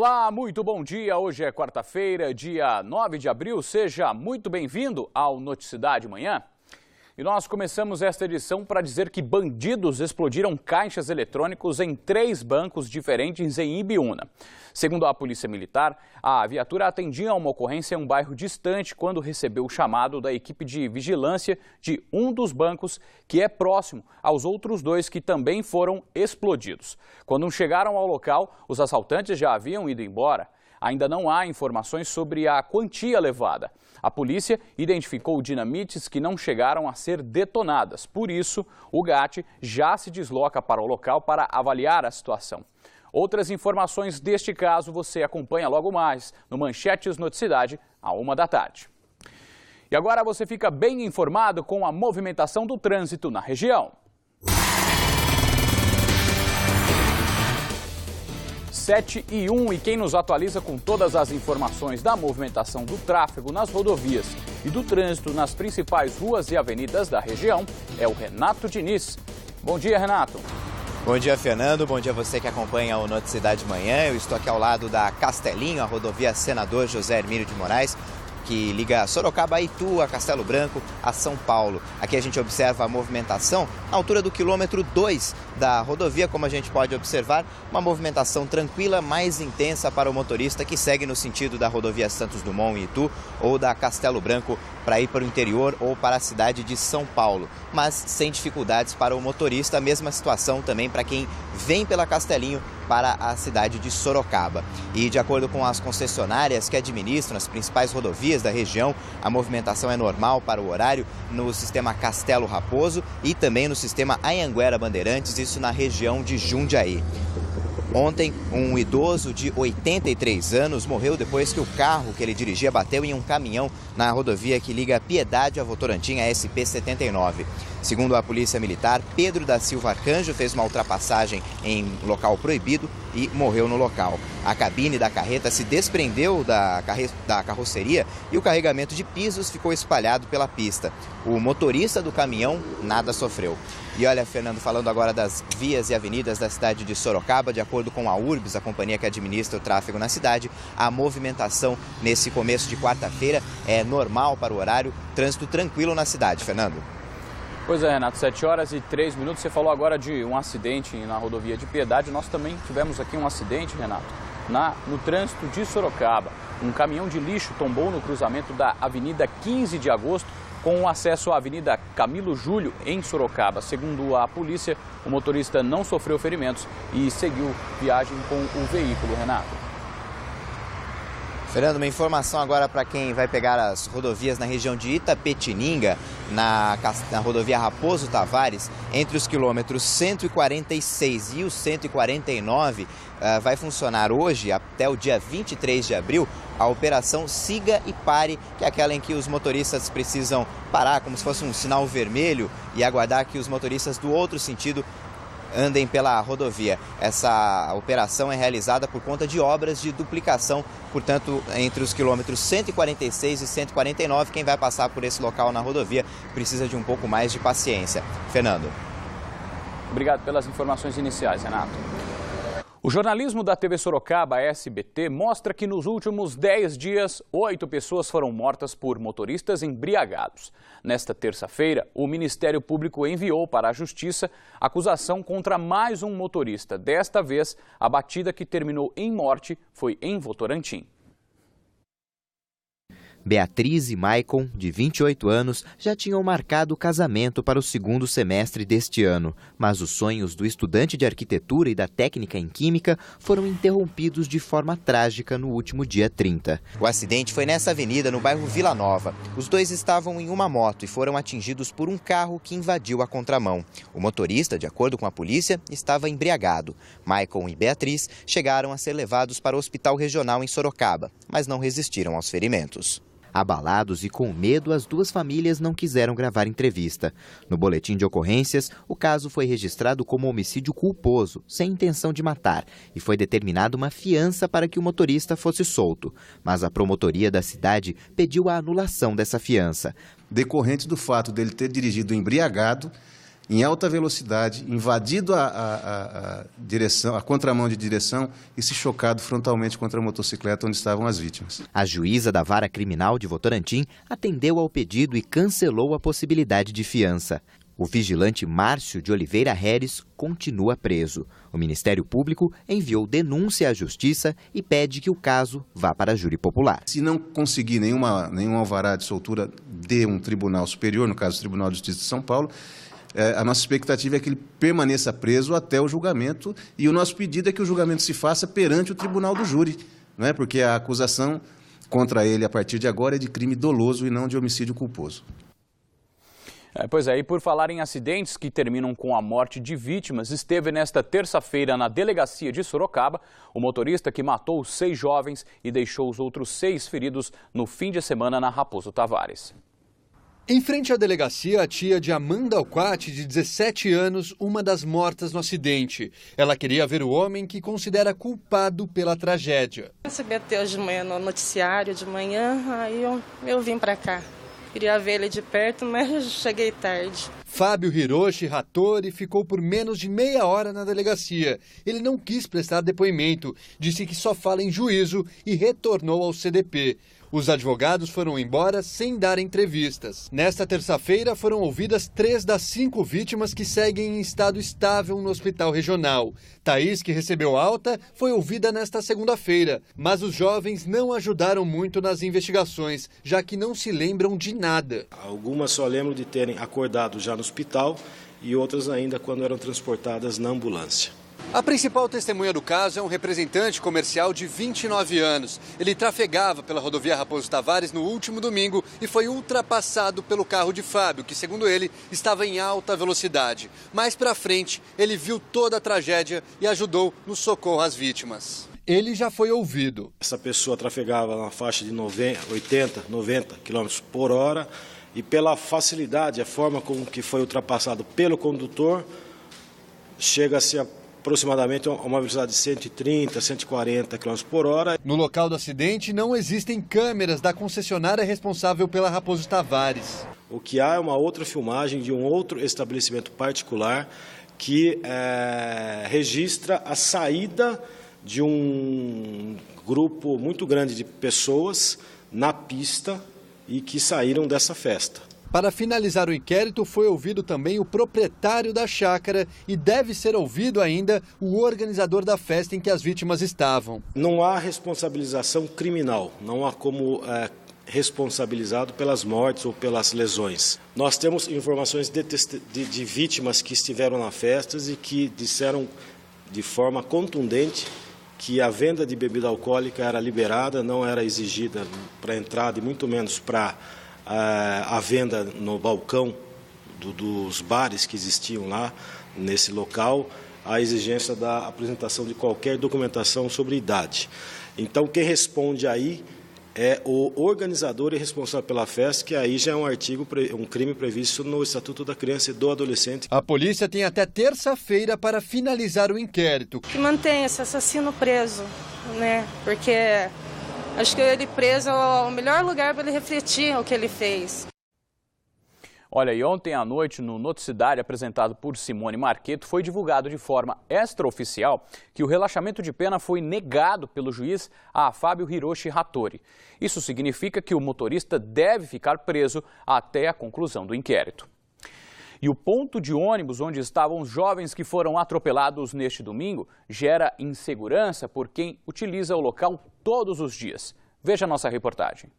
Olá, muito bom dia. Hoje é quarta-feira, dia 9 de abril. Seja muito bem-vindo ao Noticidade Manhã. E nós começamos esta edição para dizer que bandidos explodiram caixas eletrônicos em 3 bancos diferentes em Ibiúna. Segundo a Polícia Militar, a viatura atendia a uma ocorrência em um bairro distante quando recebeu o chamado da equipe de vigilância de um dos bancos, que é próximo aos outros 2 que também foram explodidos. Quando chegaram ao local, os assaltantes já haviam ido embora. Ainda não há informações sobre a quantia levada. A polícia identificou dinamites que não chegaram a ser detonadas. Por isso, o GAT já se desloca para o local para avaliar a situação. Outras informações deste caso você acompanha logo mais no Manchetes Noticidade, à 1 da tarde. E agora você fica bem informado com a movimentação do trânsito na região. 7h01 e quem nos atualiza com todas as informações da movimentação do tráfego nas rodovias e do trânsito nas principais ruas e avenidas da região é o Renato Diniz. Bom dia, Renato. Bom dia, Fernando. Bom dia a você que acompanha o Noticidade Manhã. Eu estou aqui ao lado da Castelinho, a rodovia Senador José Hermílio de Moraes, que liga Sorocaba a Itu, a Castelo Branco, a São Paulo. Aqui a gente observa a movimentação na altura do quilômetro 2 da rodovia, como a gente pode observar, uma movimentação tranquila, mais intensa para o motorista que segue no sentido da rodovia Santos Dumont em Itu ou da Castelo Branco para ir para o interior ou para a cidade de São Paulo, mas sem dificuldades para o motorista. A mesma situação também para quem vem pela Castelinho para a cidade de Sorocaba. E de acordo com as concessionárias que administram as principais rodovias da região, a movimentação é normal para o horário no sistema Castelo Raposo e também no sistema Anhanguera Bandeirantes, isso na região de Jundiaí. Ontem, um idoso de 83 anos morreu depois que o carro que ele dirigia bateu em um caminhão na rodovia que liga Piedade a Votorantim, a SP-79. Segundo a Polícia Militar, Pedro da Silva Arcanjo fez uma ultrapassagem em local proibido e morreu no local. A cabine da carreta se desprendeu da carroceria e o carregamento de pisos ficou espalhado pela pista. O motorista do caminhão nada sofreu. E olha, Fernando, falando agora das vias e avenidas da cidade de Sorocaba, de acordo com a Urbis, a companhia que administra o tráfego na cidade, a movimentação nesse começo de quarta-feira é normal para o horário, trânsito tranquilo na cidade, Fernando. Pois é, Renato, 7h03. Você falou agora de um acidente na rodovia de Piedade. Nós também tivemos aqui um acidente, Renato, no trânsito de Sorocaba. Um caminhão de lixo tombou no cruzamento da Avenida 15 de Agosto com o acesso à Avenida Camilo Júlio, em Sorocaba. Segundo a polícia, o motorista não sofreu ferimentos e seguiu viagem com o veículo, Renato. Fernando, uma informação agora para quem vai pegar as rodovias na região de Itapetininga, na rodovia Raposo Tavares, entre os quilômetros 146 e o 149, vai funcionar hoje, até o dia 23 de abril, a operação Siga e Pare, que é aquela em que os motoristas precisam parar como se fosse um sinal vermelho e aguardar que os motoristas do outro sentido andem pela rodovia. Essa operação é realizada por conta de obras de duplicação, portanto, entre os quilômetros 146 e 149, quem vai passar por esse local na rodovia precisa de um pouco mais de paciência. Fernando. Obrigado pelas informações iniciais, Renato. O jornalismo da TV Sorocaba, SBT, mostra que nos últimos 10 dias, 8 pessoas foram mortas por motoristas embriagados. Nesta terça-feira, o Ministério Público enviou para a Justiça acusação contra mais um motorista. Desta vez, a batida que terminou em morte foi em Votorantim. Beatriz e Maicon, de 28 anos, já tinham marcado o casamento para o segundo semestre deste ano, mas os sonhos do estudante de arquitetura e da técnica em química foram interrompidos de forma trágica no último dia 30. O acidente foi nessa avenida, no bairro Vila Nova. Os dois estavam em uma moto e foram atingidos por um carro que invadiu a contramão. O motorista, de acordo com a polícia, estava embriagado. Maicon e Beatriz chegaram a ser levados para o hospital regional em Sorocaba, mas não resistiram aos ferimentos. Abalados e com medo, as duas famílias não quiseram gravar entrevista. No boletim de ocorrências, o caso foi registrado como homicídio culposo, sem intenção de matar, e foi determinada uma fiança para que o motorista fosse solto. Mas a promotoria da cidade pediu a anulação dessa fiança. Decorrente do fato dele ter dirigido embriagado em alta velocidade, invadido a contramão de direção e se chocado frontalmente contra a motocicleta onde estavam as vítimas. A juíza da Vara Criminal de Votorantim atendeu ao pedido e cancelou a possibilidade de fiança. O vigilante Márcio de Oliveira Reres continua preso. O Ministério Público enviou denúncia à Justiça e pede que o caso vá para júri popular. Se não conseguir nenhum alvará de soltura de um tribunal superior, no caso o Tribunal de Justiça de São Paulo, a nossa expectativa é que ele permaneça preso até o julgamento, e o nosso pedido é que o julgamento se faça perante o tribunal do júri, não é? Porque a acusação contra ele a partir de agora é de crime doloso e não de homicídio culposo. Pois é, e por falar em acidentes que terminam com a morte de vítimas, esteve nesta terça-feira na delegacia de Sorocaba o motorista que matou 6 jovens e deixou os outros 6 feridos no fim de semana na Raposo Tavares. Em frente à delegacia, a tia de Amanda Alquati, de 17 anos, uma das mortas no acidente. Ela queria ver o homem que considera culpado pela tragédia. Recebi até hoje de manhã no noticiário de manhã, aí eu vim para cá. Queria ver ele de perto, mas cheguei tarde. Fábio Hiroshi Hattori ficou por menos de meia hora na delegacia. Ele não quis prestar depoimento, disse que só fala em juízo e retornou ao CDP. Os advogados foram embora sem dar entrevistas. Nesta terça-feira foram ouvidas 3 das 5 vítimas que seguem em estado estável no hospital regional. Thaís, que recebeu alta, foi ouvida nesta segunda-feira. Mas os jovens não ajudaram muito nas investigações, já que não se lembram de nada. Algumas só lembram de terem acordado já no hospital e outras ainda quando eram transportadas na ambulância. A principal testemunha do caso é um representante comercial de 29 anos. Ele trafegava pela rodovia Raposo Tavares no último domingo e foi ultrapassado pelo carro de Fábio, que, segundo ele, estava em alta velocidade. Mais para frente, ele viu toda a tragédia e ajudou no socorro às vítimas. Ele já foi ouvido. Essa pessoa trafegava na faixa de 80, 90 km por hora e pela facilidade, a forma como que foi ultrapassado pelo condutor, chega-se a aproximadamente a uma velocidade de 130, 140 km por hora. No local do acidente não existem câmeras da concessionária responsável pela Raposo Tavares. O que há é uma outra filmagem de um outro estabelecimento particular que registra a saída de um grupo muito grande de pessoas na pista e que saíram dessa festa. Para finalizar o inquérito, foi ouvido também o proprietário da chácara e deve ser ouvido ainda o organizador da festa em que as vítimas estavam. Não há responsabilização criminal, não há como responsabilizado pelas mortes ou pelas lesões. Nós temos informações de vítimas que estiveram na festa e que disseram de forma contundente que a venda de bebida alcoólica era liberada, não era exigida para entrada e muito menos para a venda no balcão dos bares que existiam lá nesse local, a exigência da apresentação de qualquer documentação sobre idade. Então, quem responde aí é o organizador e responsável pela festa, que aí já é um crime previsto no Estatuto da Criança e do Adolescente. A polícia tem até terça-feira para finalizar o inquérito. Que mantenha esse assassino preso, né? Porque acho que ele preso é o melhor lugar para ele refletir o que ele fez. Olha, e ontem à noite, no noticiário apresentado por Simone Marqueto, foi divulgado de forma extraoficial que o relaxamento de pena foi negado pelo juiz a Fábio Hiroshi Hattori. Isso significa que o motorista deve ficar preso até a conclusão do inquérito. E o ponto de ônibus onde estavam os jovens que foram atropelados neste domingo gera insegurança por quem utiliza o local todos os dias. Veja a nossa reportagem.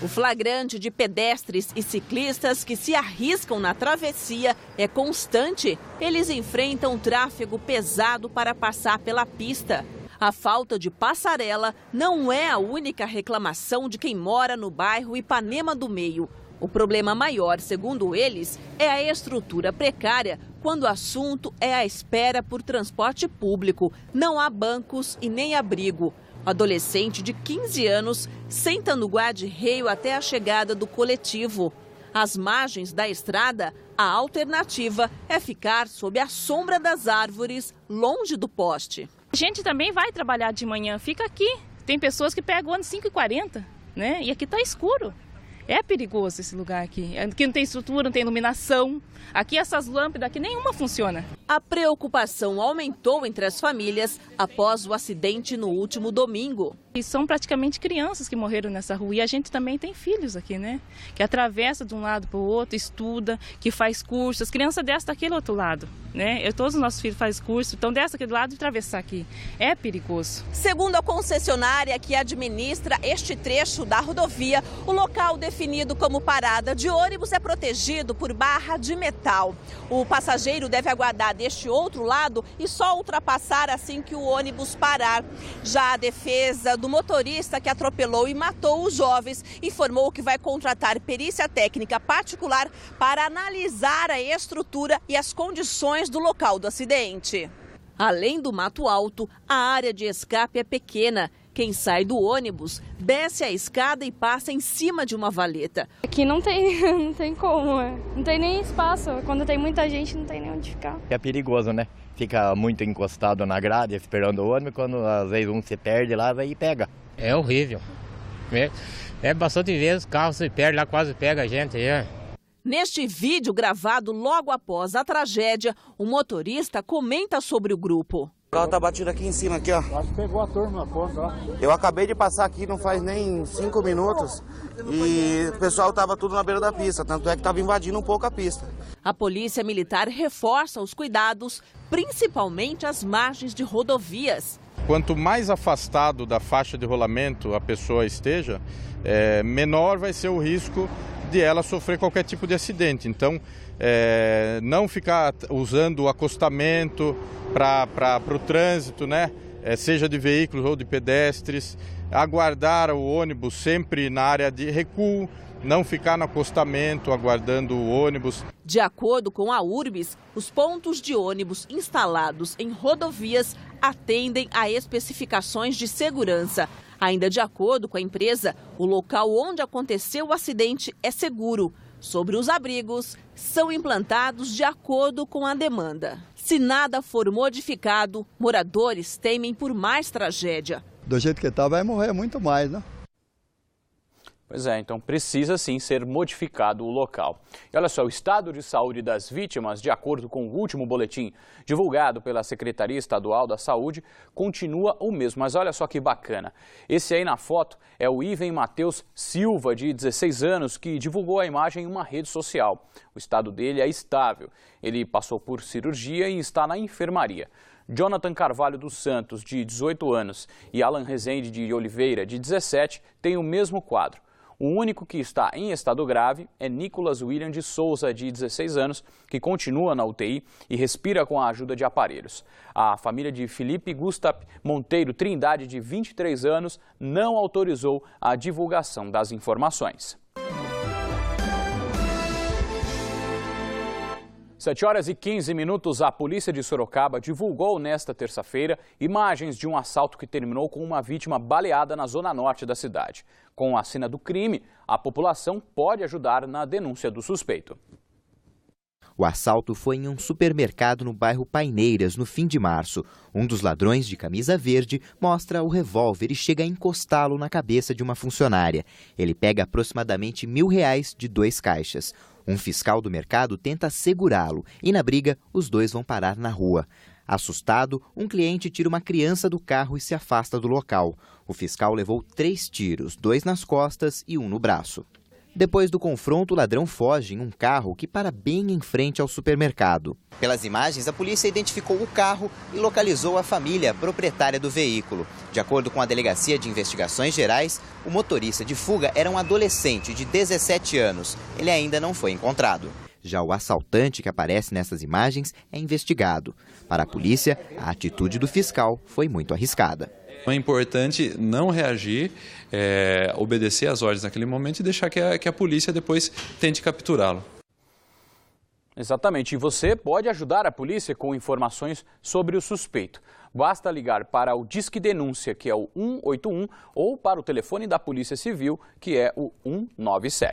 O flagrante de pedestres e ciclistas que se arriscam na travessia é constante. Eles enfrentam tráfego pesado para passar pela pista. A falta de passarela não é a única reclamação de quem mora no bairro Ipanema do Meio. O problema maior, segundo eles, é a estrutura precária quando o assunto é a espera por transporte público. Não há bancos e nem abrigo. O adolescente de 15 anos senta no guarda-reio até a chegada do coletivo. Às margens da estrada, a alternativa é ficar sob a sombra das árvores, longe do poste. A gente também vai trabalhar de manhã, fica aqui. Tem pessoas que pegam o ônibus 5h40, né? E aqui está escuro. É perigoso esse lugar aqui. Aqui não tem estrutura, não tem iluminação. Aqui essas lâmpadas aqui nenhuma funciona. A preocupação aumentou entre as famílias após o acidente no último domingo. E são praticamente crianças que morreram nessa rua. E a gente também tem filhos aqui, né? Que atravessa de um lado para o outro, estuda, que faz curso. As crianças descem daquele outro lado, né? Todos os nossos filhos fazem curso, então desce daquele lado e atravessar aqui. É perigoso. Segundo a concessionária que administra este trecho da rodovia, o local definido como parada de ônibus é protegido por barra de metal. O passageiro deve aguardar deste outro lado e só ultrapassar assim que o ônibus parar. Já a defesa do motorista que atropelou e matou os jovens informou que vai contratar perícia técnica particular para analisar a estrutura e as condições do local do acidente. Além do mato alto, a área de escape é pequena. Quem sai do ônibus desce a escada e passa em cima de uma valeta. Aqui não tem como, não tem nem espaço. Quando tem muita gente, não tem nem onde ficar. É perigoso, né? Fica muito encostado na grade, esperando o ônibus, quando às vezes um se perde lá, vai e pega. É horrível. É bastante vezes o carro se perde lá, quase pega a gente. Neste vídeo gravado logo após a tragédia, o motorista comenta sobre o grupo. O carro tá batido aqui em cima, aqui, ó. Acho que pegou a turma na ponta, ó. Eu acabei de passar aqui, não faz nem 5 minutos, e o pessoal tava tudo na beira da pista, tanto é que tava invadindo um pouco a pista. A polícia militar reforça os cuidados, principalmente às margens de rodovias. Quanto mais afastado da faixa de rolamento a pessoa esteja, menor vai ser o risco de ela sofrer qualquer tipo de acidente. Então, não ficar usando o acostamento para o trânsito, né? Seja de veículos ou de pedestres, aguardar o ônibus sempre na área de recuo, não ficar no acostamento aguardando o ônibus. De acordo com a URBS, os pontos de ônibus instalados em rodovias atendem a especificações de segurança. Ainda de acordo com a empresa, o local onde aconteceu o acidente é seguro. Sobre os abrigos, são implantados de acordo com a demanda. Se nada for modificado, moradores temem por mais tragédia. Do jeito que está, vai morrer muito mais, né? Pois é, então precisa sim ser modificado o local. E olha só, o estado de saúde das vítimas, de acordo com o último boletim divulgado pela Secretaria Estadual da Saúde, continua o mesmo. Mas olha só que bacana. Esse aí na foto é o Iven Matheus Silva, de 16 anos, que divulgou a imagem em uma rede social. O estado dele é estável. Ele passou por cirurgia e está na enfermaria. Jonathan Carvalho dos Santos, de 18 anos, e Alan Rezende de Oliveira, de 17, têm o mesmo quadro. O único que está em estado grave é Nicolas William de Souza, de 16 anos, que continua na UTI e respira com a ajuda de aparelhos. A família de Felipe Gustav Monteiro Trindade, de 23 anos, não autorizou a divulgação das informações. 7h15, a polícia de Sorocaba divulgou nesta terça-feira imagens de um assalto que terminou com uma vítima baleada na zona norte da cidade. Com a cena do crime, a população pode ajudar na denúncia do suspeito. O assalto foi em um supermercado no bairro Paineiras, no fim de março. Um dos ladrões, de camisa verde, mostra o revólver e chega a encostá-lo na cabeça de uma funcionária. Ele pega aproximadamente R$1.000 de 2 caixas. Um fiscal do mercado tenta segurá-lo e, na briga, os dois vão parar na rua. Assustado, um cliente tira uma criança do carro e se afasta do local. O fiscal levou 3 tiros, 2 nas costas e 1 no braço. Depois do confronto, o ladrão foge em um carro que para bem em frente ao supermercado. Pelas imagens, a polícia identificou o carro e localizou a família proprietária do veículo. De acordo com a Delegacia de Investigações Gerais, o motorista de fuga era um adolescente de 17 anos. Ele ainda não foi encontrado. Já o assaltante que aparece nessas imagens é investigado. Para a polícia, a atitude do fiscal foi muito arriscada. É importante não reagir, obedecer às ordens naquele momento e deixar que a polícia depois tente capturá-lo. Exatamente. E você pode ajudar a polícia com informações sobre o suspeito. Basta ligar para o Disque Denúncia, que é o 181, ou para o telefone da Polícia Civil, que é o 197.